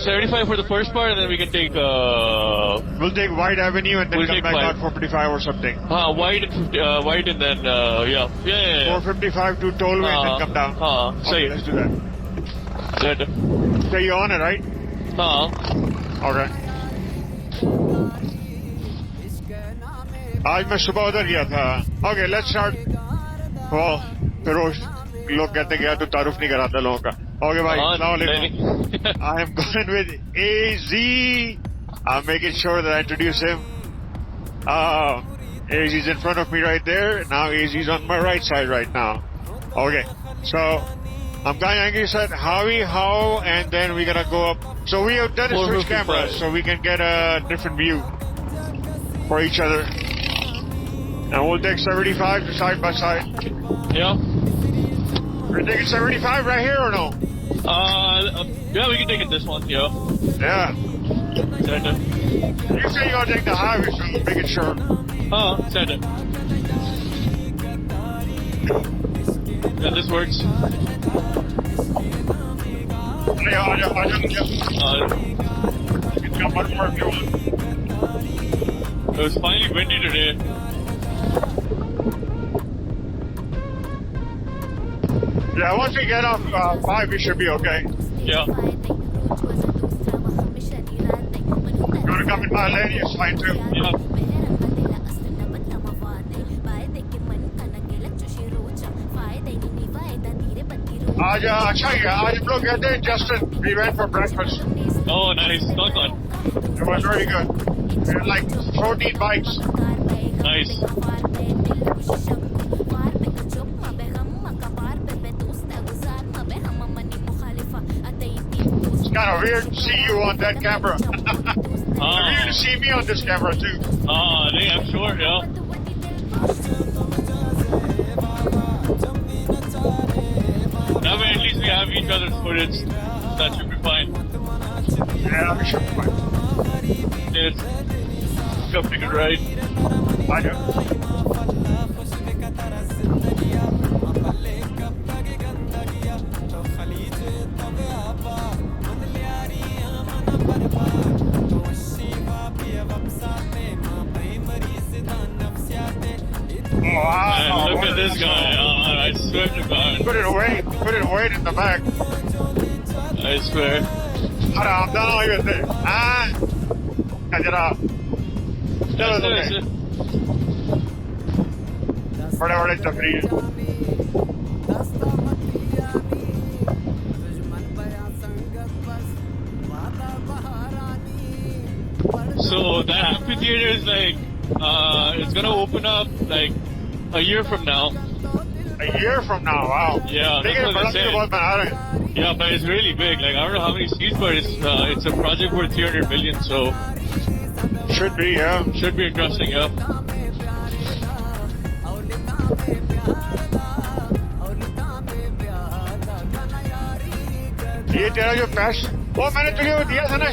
75 for the first part, and then we can take. We'll take White Avenue and then We'll come take back White. out 455 or something. White and 50, White, and then yeah. 455 to Tollway and then come down. Say Okay, let's do that. it. So you on it, right? Okay. आज मैं सुबह उधर गया था. Okay, let's start. Well, Firoz लोग कहते गया तो तारुफ नहीं कराता लोगों का. Okay, भाई. Assalamualaikum. I am going with AZ. I'm making sure that I introduce him. AZ is in front of me right there. Now AZ is on my right side right now. Okay, so I'm going angry said Howie, how, and then we're gonna go up. So we have done a switch cameras so we can get a different view for each other. And we'll take 75 to side by side. Yeah. We're taking 75 right here or no? Yeah, we can take it this one. Yeah. Yeah. Send it. You say you're gonna take the highway, so I'm making sure. Send it. Yeah, this works. Yeah. You can come much more if you want. It was finally windy today. Yeah, once we get off 5, we should be okay. Yeah. You wanna come in my lane? It's fine too. Yeah. आज अच्छा गया. आज हम लोग गए थे Justin. We went for breakfast. Oh, nice. Not fun. It was very good. We had like 14 bites. Nice. It's kind of weird to see you on that camera. It's weird to see me on this camera too. I'm sure, yeah. Now, at least we have each other's footage. That should be fine. Yeah, we should be fine. Yes. Come take it right. I do. Wow. Man, look at this guy. I swear to God. Put it away in the back. I swear. Haram, down all your thing. Kajara. Chalo That's it. बड़े तफरी. So that amphitheater is like, it's gonna open up like a year from now. A year from now, wow. Yeah, that's what they said. Yeah, but it's really big. Like, I don't know how many seats, but it's a project worth 300 million, so Should be, yeah. should be interesting, yeah. ये तेरा जो पैश वो मैंने तुझे वो दिया था ना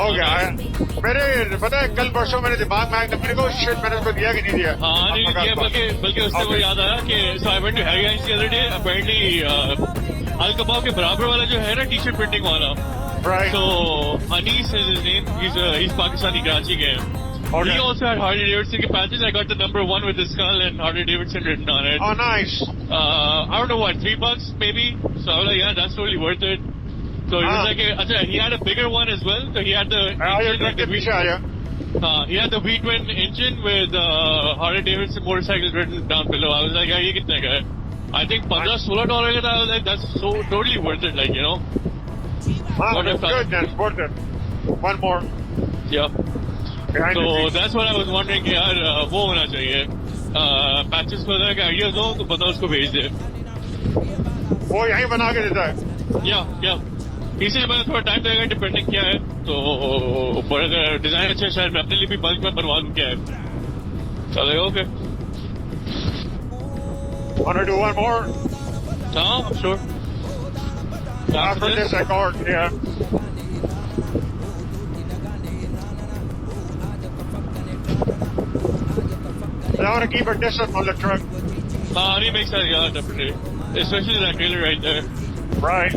हो गया मेरे पता है कल परसों मेरे दिमाग में आया मेरे को शिट मैंने उसको दिया कि नहीं दिया नहीं दिया बल्कि उससे वो याद आया कि so I went to Harry Hines the other day. Apparently Al Kebab के बराबर वाला जो है ना टी-शर्ट प्रिंटिंग वाला. Right. So Anis is his name. He's Pakistani Karachi के. Okay. He also had Harley Davidson के patches. I got the number 1 with the skull and Harley Davidson written on it. Oh, nice. I don't know what, $3 maybe. So I was like, yeah, that's totally worth it. So he was like, he had a bigger one as well. So he had the he had the V-twin engine with Harley Davidson motorcycles written down below. I was like, yeah, you can take it. I think $15-16 I was like, that's so totally worth it, like, you know. Wow, that's good. That's worth it. One more. Yeah. So that's what I was wondering कि यार वो होना चाहिए patches को अगर ideas हो तो बता उसको भेज दे वो यहीं बना के देता है या इसीलिए मैंने थोड़ा टाइम लगेगा डिपेंडिंग क्या है तो पर अगर डिजाइन अच्छा शायद मैं अपने लिए भी बल्क में बनवा लूँ क्या है चलेगा okay wanna do one more हाँ I'm sure after this record yeah I want to keep a distance from the truck. He makes that, yeah, definitely. Especially that trailer right there. Right.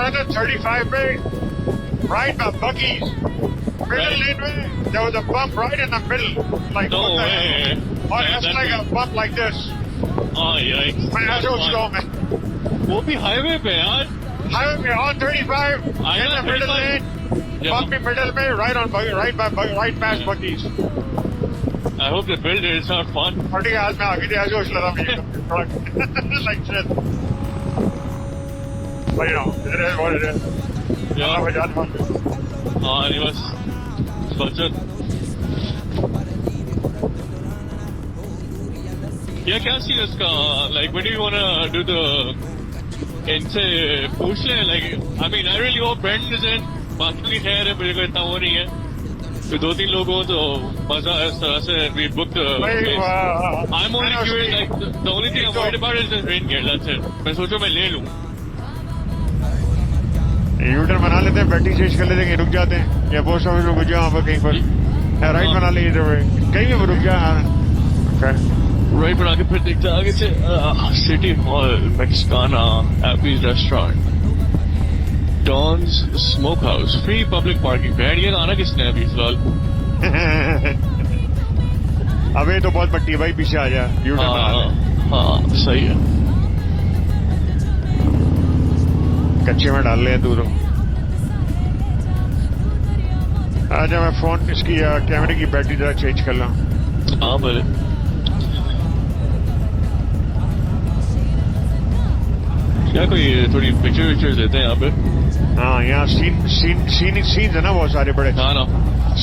रहा था 35 पे, right by Bucky's. Middle lane में, there was a bump right in the middle. Like, No what the way. hell? Or it's like a bump like this. Oh, yikes. मैं ऐसे उछला हूँ मैं. वो भी हाईवे पे यार. Highway में on 35, I in know, the middle 35. lane, Yeah. bumpy middle में, right past Yeah. Bucky's. I hope they build it. It's not fun. और ठीक है, आज मैं आगे थी, ऐसे उछला था मैं. Like shit. But you know, it is what it is. Yeah. मैं जान पाऊँ. हाँ, नहीं बस बचत. Yeah, क्या सीन है उसका? Like, when do you wanna do the? इनसे पूछ ले. Like, I mean, I really hope Brandon is in. बाकी की खैर है, मुझे कोई इतना वो नहीं है. तो 2-3 लोग हो तो मजा इस तरह से we booked the place. I'm only curious. Like, the only thing I'm worried about is the rain gear. That's it. मैं सोचो मैं ले लूँ. यूटर्न बना लेते हैं, बैटरी चेंज कर लेते हैं, रुक जाते हैं, या पोस्ट ऑफिस में रुक जाओ, वहाँ पर कहीं पर राइट बना लेंगे, इधर कहीं भी रुक जाए. राइट बना के फिर देखते हैं आगे से सिटी मॉल, मेक्सिकाना, एपीज restaurant, Don's smoke house, free public parking पे. ये गाना किसने अभी फिलहाल? अबे तो बहुत पट्टी है भाई, पीछे आ जा, यूटर्न बना ले. हाँ सही है. कच्चे में डाल ले तू तो. आजा मैं फोन इसकी कैमरे की बैटरी जरा चेंज कर लूँ. हाँ बोले. क्या कोई थोड़ी पिक्चर लेते हैं यहाँ पे? हाँ, यहाँ सीन है ना बहुत सारे बड़े. हाँ ना.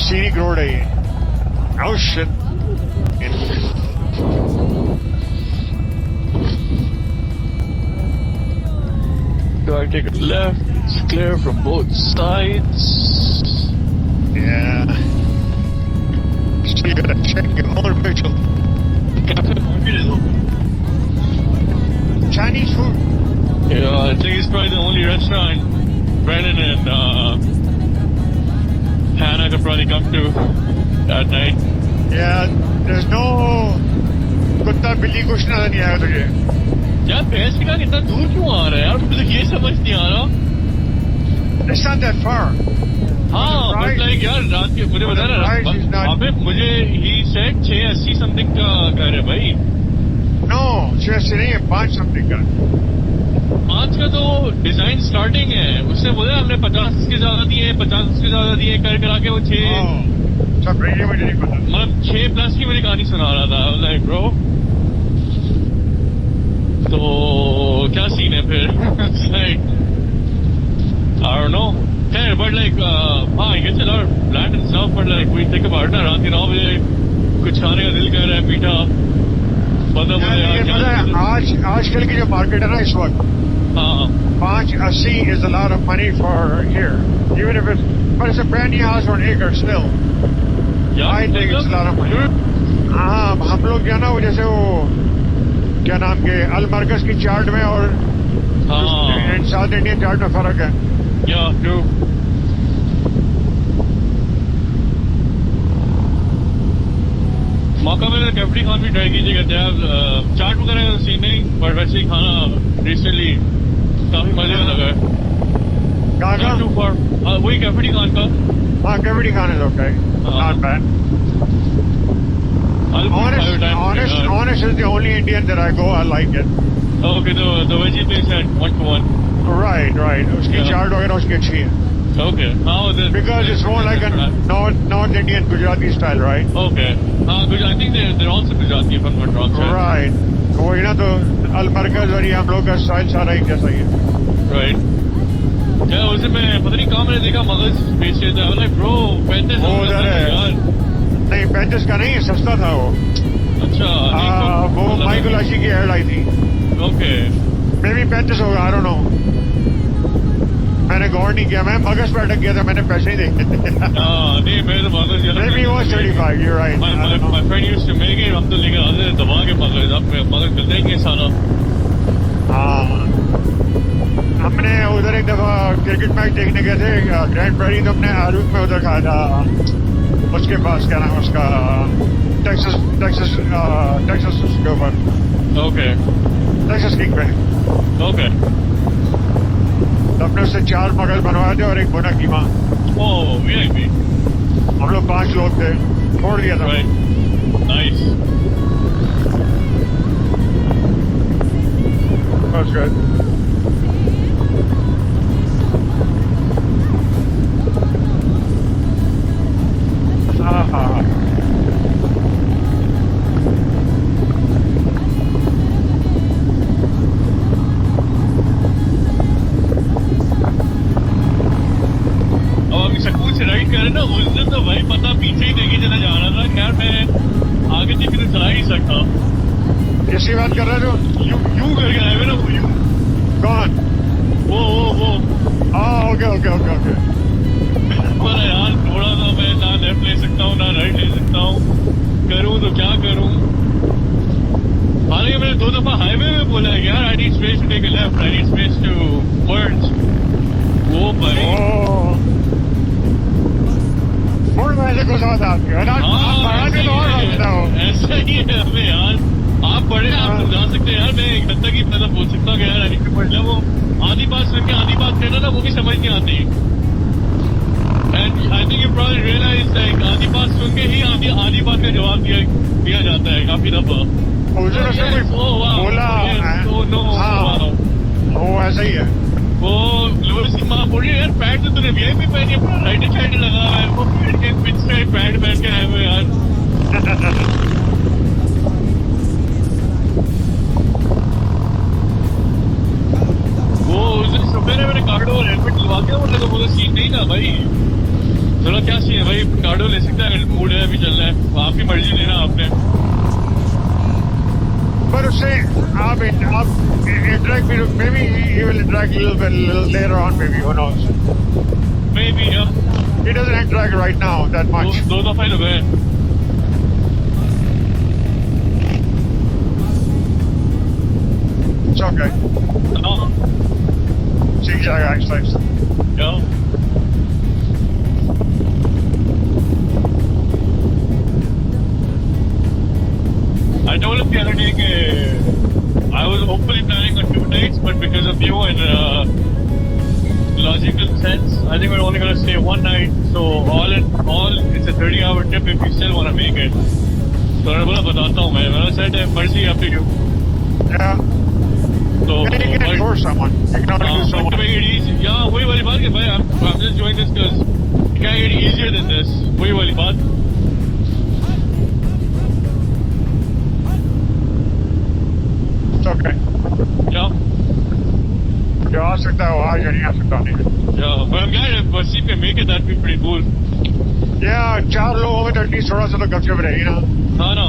सीनिक रोड है ये. Oh shit. Do I take a left? It's clear from both sides. Yeah. Still gotta check your own visual. Cafe Market is open. Chinese food. Yeah, I think it's probably the only restaurant Brandon and Hannah could probably come to at night. Yeah, there's no कुत्ता बिल्ली कुछ नजर नहीं आया तुझे. यार भैंस का कितना दूर क्यों आ रहा है यार? मुझे ये समझ नहीं आ रहा. It's not that far. हाँ, but like यार रात के मुझे बता रहा है. अबे मुझे he said 680 something का घर है भाई. No, 680 नहीं है, 5 something का. 5 का तो डिजाइन स्टार्टिंग है. उससे बोले हमने 50 के ज्यादा दिए, 50 के ज्यादा दिए, कर करा के वो 6. सब रेडियो मुझे नहीं पता. मतलब 6+ की मेरी कहानी सुना रहा था. लाइक ब्रो, तो क्या सीन है फिर? Like I don't know. खैर but like हाँ, I guess a lot of land and stuff, but like we think about it ना, रात के 9 बजे कुछ खाने का दिल कर रहा है मीठा. पता आजकल की जो मार्केट है ना इस वक्त, हाँ 580 is a lot of money for here, even if it's, but it's a brand new house for an acre still. Yeah, I think it's a lot of money. हाँ, हम लोग क्या ना वो जैसे वो क्या नाम के अलमरकज की चार्ट में और साउथ इंडियन चार्ट में फर्क है. Yeah, true. मौका मिले तो कैफरी खान भी ट्राई कीजिएगा. चाट वगैरह का सीन नहीं, पर वैसे ही खाना रिसेंटली काफी मजे का लगा है. कहाँ का? Not too far. वही कैफरी खान का. हाँ, कैफरी Khan is okay. Not bad. Honest is the only Indian that I go. I like it. Okay, the veggie place at 1-to-1. Right. उसकी चाट वगैरह उसकी अच्छी है. Okay. Because it's more like a North Indian Gujarati style, right? Okay. I think they're also Gujarati, if I'm not wrong. Right. वही ना, तो अलमरकज और ये हम लोग का स्टाइल सारा एक जैसा ही है. Right. क्या उसे मैं पता नहीं कहाँ मैंने देखा मगज बेच रहे थे. like bro 35 वो उधर है. नहीं 35 का नहीं, सस्ता था वो. अच्छा. वो माई गुलाशी की एड आई थी. Okay. मे बी 35 होगा, I don't know. मैंने गौर नहीं किया, मैं मगज पर अटक गया था, मैंने पैसे ही देखे थे. नहीं मेरे तो मगज maybe it was 35, you're right. My friend used to make it. हम तो लेकर आते थे दबा के मगज. अब मगज मिलते ही नहीं सारा. हाँ, हमने उधर एक दफा क्रिकेट मैच देखने गए थे ग्रैंड प्रेरी, तो हमने आरूफ में उधर खाया था. उसके पास क्या नाम उसका, टेक्सास के ऊपर. Okay. टेक्सास किंग पे. Okay. तो अपने उससे 4 मगज बनवाए थे और एक भुना कीमा। Oh, VIP. हम लोग 5 लोग थे, छोड़ दिया था। Right. Nice. That's good. अब अभी सकून से राइड कर रहे ना, उस दिन तो भाई पता पीछे ही देखे चला जा रहा था। खैर मैं आगे देख के तो चला ही सकता। किसकी बात कर रहे हो? यूं करके आए हुए ना, वो यूं। कौन? वो हाँ, ओके। बोला यार थोड़ा सा मैं ना लेफ्ट ले सकता हूँ ना राइट ले सकता हूँ, करूँ तो क्या करूँ। हालांकि मैंने 2 दफा हाईवे में बोला है यार I need space to take a left, I need space to merge. वो भाई फुल में से घुसा था आपके, है ना? हाँ, तो और रखता हो। ऐसा ही है हमें यार। आप बड़े आप समझा सकते हैं यार, मैं एक हद तक ही मतलब बोल सकता हूँ कि यार आई नीड टू मर्ज। वो आधी बात सुन के आधी बात कहना ना, वो भी समझ नहीं आती। And I think you probably realize like आधी बात सुन के ही आधी बात का जवाब दिया जाता है काफी दफा। मुझे उसने कोई बोला, हाँ, वो ऐसा ही है। वो लुइस की माँ बोल रही है यार पैंट तो तूने वीआईपी पहनी है, पूरा राइट साइड लगा हुआ है, वो पैंट के पिच साइड पैंट पहन के आए हुए यार। वो उस दिन शुक्र है मैंने कार्डो और हेलमेट दिलवा दिया, वरना तो वो सीन नहीं था भाई। चलो क्या सीन है भाई, कार्डो ले सकता है, मूड है अभी चलना है, आपकी मर्जी लेना आपने। पर उससे आप interact with, maybe he will interact a little bit later on, maybe, who knows? Maybe, yeah. He doesn't interact right now that much. 2 दफा ही तो गए। It's okay. हाँ, Zigzag exercise. yeah. I told him the other day that I was hopefully planning on 2 nights, but because of you and logical sense, I think we're only going to stay 1 night. So all in all, it's a 30-hour trip if you still want to make it. So I बोला बताता हूँ मैं, मैंने said mercy up to you. Yeah. So Yeah, you can force someone. You can only do so to much. make it easy. Yeah, वही वाली बात है भाई, I'm just doing this because it can't get easier than this. वही वाली बात. It's okay. Yeah. जो आ सकता है वो आ, जो नहीं आ सकता नहीं। Yeah, but I'm glad if Basi can make it, that'd be pretty cool. Yeah, 4 लोगों में तो एटलीस्ट थोड़ा सा तो गपशप रहेगी ना। हाँ ना।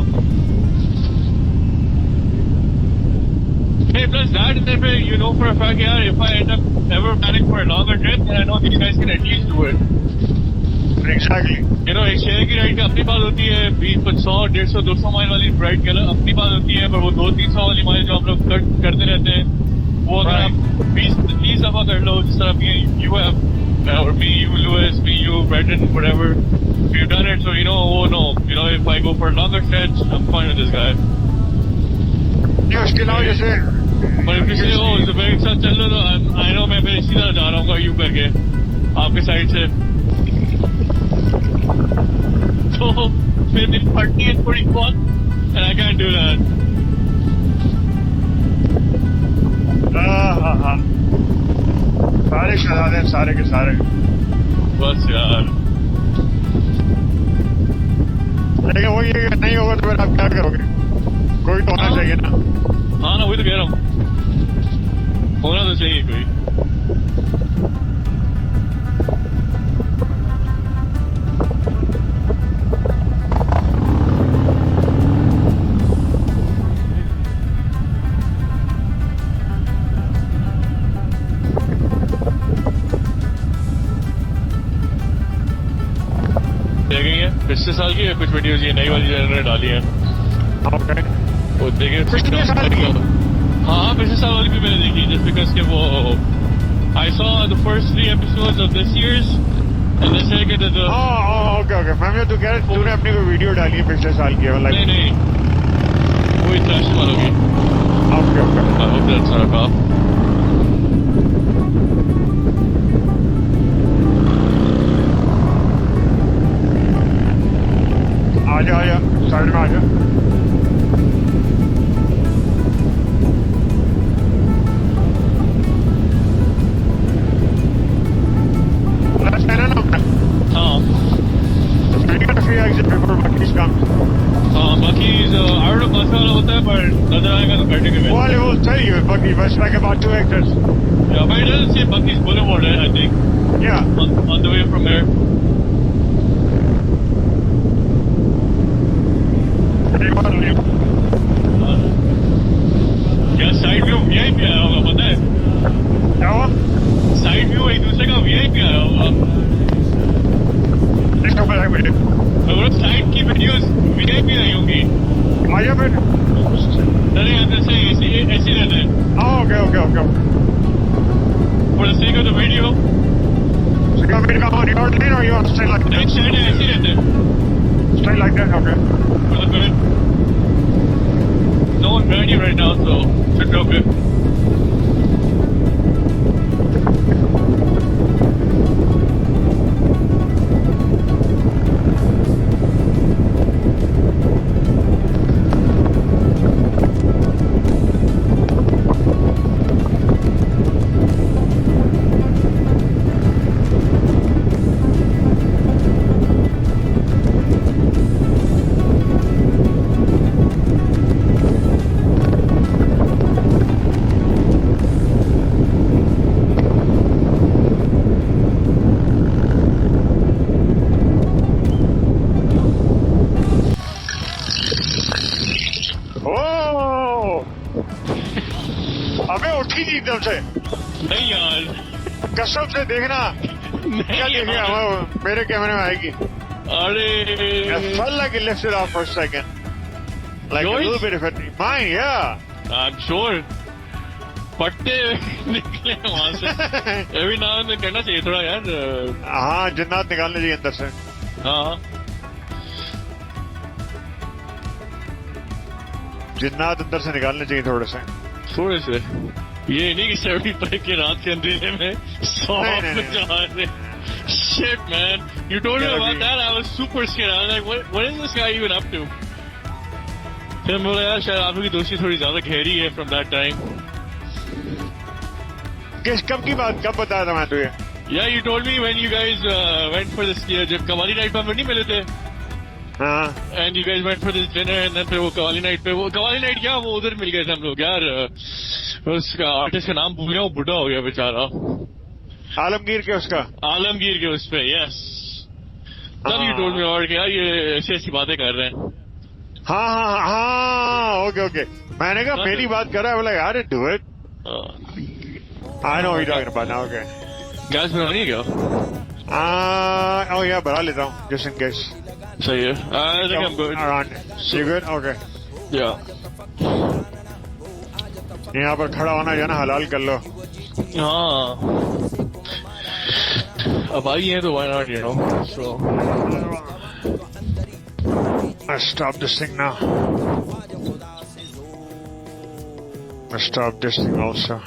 Hey, plus that, and then you know for a fact, yeah, if I end up ever planning for a longer trip, then I know these guys can at least do it. Exactly. You know, एक शहर की ride की अपनी बात होती है, 100, 150, 200 mile वाली ride की अपनी बात होती है, पर वो 200-300 वाली माइल जो हम लोग करते रहते हैं, वो अगर आप 20 दफा कर लो, जिस तरह you have, or me, you, Lewis, me, you, Brendan, whatever, if you've done it, so you know, oh no, you know, if I go for a longer stretch, I'm fine with this guy. नहीं, उसके अलावा जैसे पर if you say, oh, Zubair के साथ चल लो, तो I know मैं फिर सीधा जा रहा हूँ यू करके आपके साइड से, तो फिर मेरी पार्टी है थोड़ी बहुत, and I can't do that. हाँ, सारे शहजादे हैं, सारे के सारे। बस यार, लेकिन वो ये नहीं होगा तो फिर आप क्या करोगे? कोई तो होना चाहिए ना। हाँ ना, वही तो कह रहा हूँ, होना तो चाहिए कोई। रह गई है पिछले साल की, कुछ वीडियोज ये नई वाली ने डाली है। Okay. वो देखे पिछले साल की? हाँ, पिछले साल वाली भी मैंने देखी, जस्ट बिकॉज के वो I saw the first 3 episodes of this years and they say that the okay. मैं तो कह रहा तूने अपनी कोई वीडियो डाली है पिछले साल की, लाइक नहीं वो इंटरनेशनल वालों की। Okay. I hope that's not a आजा आजा साइड में आजा Let's stand up. हाँ We got a free exit before Bucky's come. हाँ बाकी I don't know बस वाला होता है पर नजर आएगा तो बैठे के Well, it will tell you Bucky, but it's like about 2 acres. Yeah, but it doesn't say Bucky's Boulevard, I think, Yeah. on the way from here. क्या साइड व्यू VIP आया होगा पता है? क्या हुआ? साइड व्यू एक दूसरे का VIP आया होगा। Next over there with you. मतलब साइड की वीडियोस VIP आई होंगी। आजा फिर. अरे यार ऐसे ऐसे रहते हैं। Oh, okay. For the sake of the video, So you want me to go on your lane or you want to stay like next that? Side ऐसे रहते हैं। Stay like that, okay. For the good. No one behind you right now, so should be okay. Oh! अबे उठी थी एकदम से. नहीं यार कसम से देखना. क्या नहीं देख रहा यार वो मेरे कैमरे में आएगी. अरे It felt like it lifted off for a second. Like Yours? a little bit of it. Mine, yeah. I'm sure पट्टे निकले वहां से अभी ना करना चाहिए थोड़ा यार हाँ जन्नत निकालने चाहिए अंदर से. हाँ जिन्नात अंदर से निकालने चाहिए थोड़े से. थोड़े से ये नहीं कि 75 के रात के अंधेरे में 100 नहीं, पे जा रहे shit man you told me Yeah, about okay. that I was super scared I was like what is this guy even up to फिर मैं बोला यार शायद आप लोग की दोस्ती थोड़ी ज्यादा गहरी है from that time किस कब की बात कब बताया था मैं तुझे. yeah you told me when you guys went for this जब कवाली नाइट पर हम लोग नहीं मिले थे हाँ and you guys went for this dinner and then फिर वो कवाली नाइट पे वो कवाली नाइट क्या वो उधर मिल गए थे हम लोग यार उसका आर्टिस्ट का नाम भूल गया वो बुढ़ा हो गया बेचारा आलमगीर के उसका. आलमगीर के उस पे यस तब यू टोल्ड मी और कि यार ये ऐसी ऐसी बातें कर रहे हैं हाँ ओके मैंने कहा मेरी बात कर रहा है. बोला यार do it. I know you talking about now. Okay gas में नहीं क्या oh yeah भरा लेता हूँ just in case. सही है I think I am good Around. You good? Okay. या यहाँ पर खड़ा होना जो है ना हलाल कर लो. हाँ अब आई है तो why not you know so Let's stop this thing now. Let's stop this thing also.